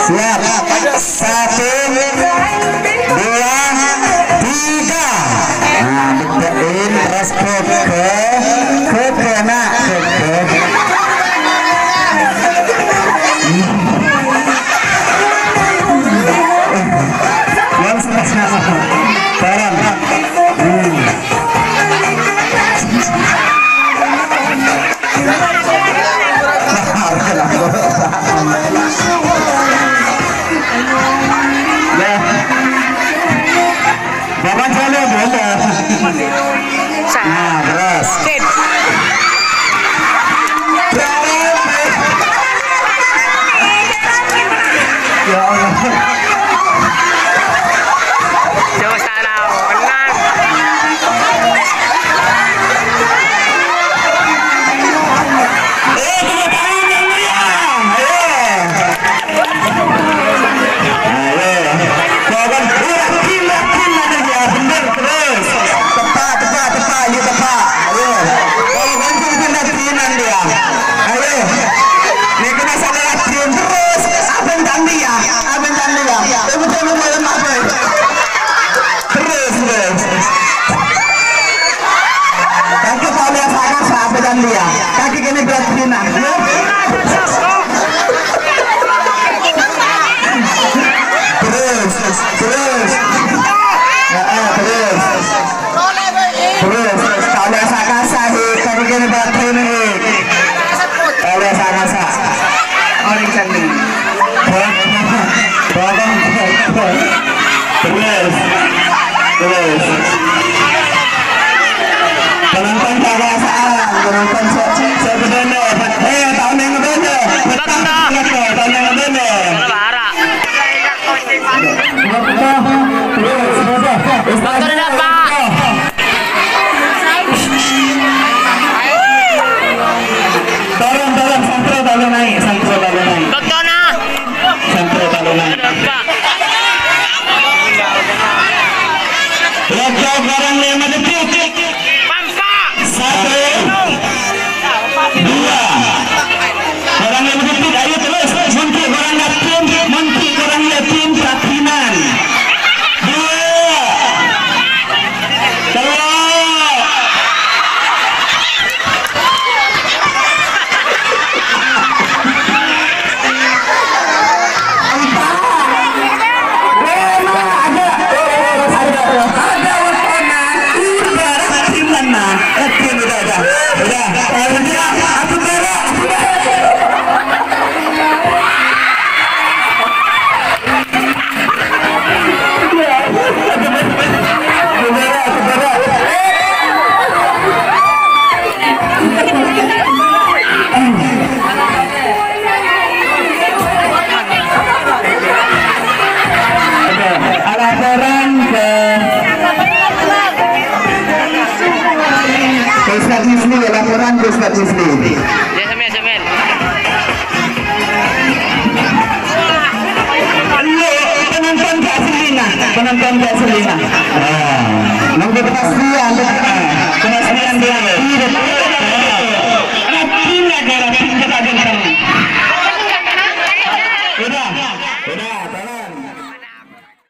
Siap. 1, 2, 3. Nah, bedain terus ke nak yang sama barang. Bapak jalan boleh. Nah, terus. Ya Allah. Coba sana menang. Kaki kini berat Cina. Terus kalau sakasa kaki kini berat Cina. Kalau sakasa orang cantik. Terus. Penonton kewasaan, penonton sebedana. Tahun yang berbeda. Tahun yang berbeda. Motornya apa? Tolong, santro tolong naik. Motornya. Santro tolong naik. Loko barang 5 detik. 1, 2. Orang yang begitu, ayo terus. Menteri orang yatim, menteri orang yatim pelatihan. 2, 3. Laporan ke Ustaz Misli, laporan ke Ustaz Misli. Ya, semen. Penonton Kak Selina. Nunggu kepastian dia.